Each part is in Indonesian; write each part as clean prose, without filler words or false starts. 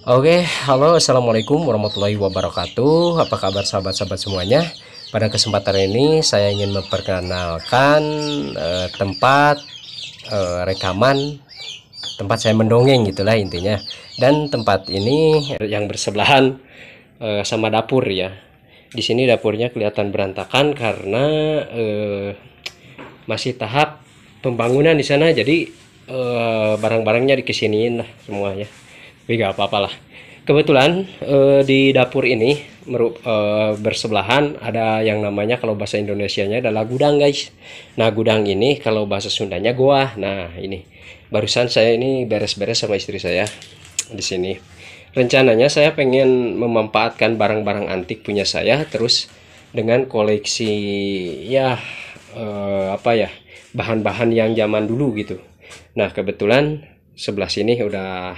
Oke, halo, assalamualaikum warahmatullahi wabarakatuh. Apa kabar sahabat-sahabat semuanya? Pada kesempatan ini saya ingin memperkenalkan tempat rekaman, tempat saya mendongeng gitulah intinya. Dan tempat ini yang bersebelahan sama dapur ya. Di sini dapurnya kelihatan berantakan karena masih tahap pembangunan di sana. Jadi barang-barangnya dikesiniin lah semuanya. Tapi gak apa-apa lah. Kebetulan di dapur ini bersebelahan ada yang namanya, kalau bahasa Indonesianya adalah gudang guys. Nah gudang ini kalau bahasa Sundanya goa. Nah ini barusan saya ini beres-beres sama istri saya di sini. Rencananya saya pengen memanfaatkan barang-barang antik punya saya, terus dengan koleksi ya apa ya, bahan-bahan yang zaman dulu gitu. Nah kebetulan sebelah sini udah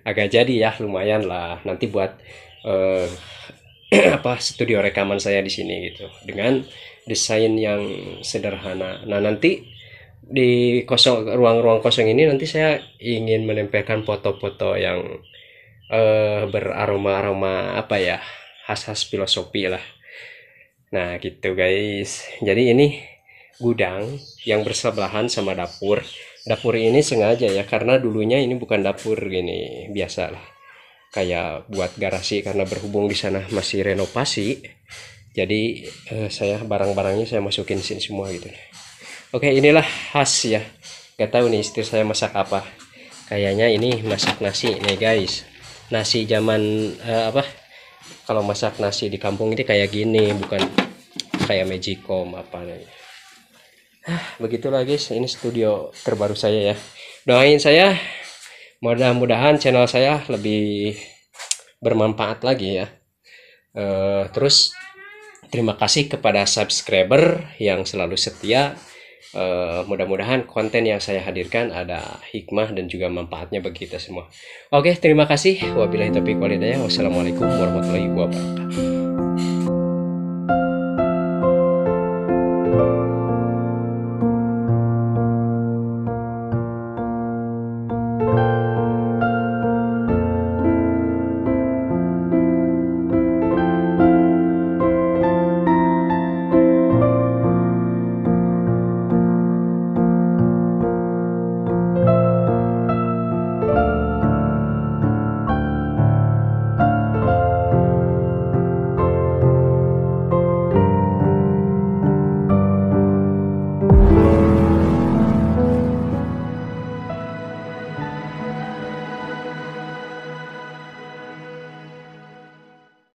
agak jadi ya, lumayan lah nanti buat eh, apa, studio rekaman saya di sini gitu dengan desain yang sederhana. Nah nanti di ruang-ruang kosong ini nanti saya ingin menempelkan foto-foto yang beraroma-aroma apa ya, khas-khas filosofi lah. Nah gitu guys, jadi ini gudang yang bersebelahan sama dapur. Dapur ini sengaja ya, karena dulunya ini bukan dapur gini biasa lah, kayak buat garasi, karena berhubung di sana masih renovasi. Jadi saya barang-barangnya saya masukin sini semua gitu. Oke, inilah khas ya. Gak tahu nih istri saya masak apa. Kayaknya ini masak nasi nih guys. Nasi zaman apa? Kalau masak nasi di kampung ini kayak gini, bukan kayak magicom apa nih. Begitulah guys, ini studio terbaru saya ya. Doain saya, mudah-mudahan channel saya lebih bermanfaat lagi ya. Terus terima kasih kepada subscriber yang selalu setia. Mudah-mudahan konten yang saya hadirkan ada hikmah dan juga manfaatnya bagi kita semua. Oke, terima kasih. Wabillahi taufiq walhidayah. Wassalamualaikum warahmatullahi wabarakatuh.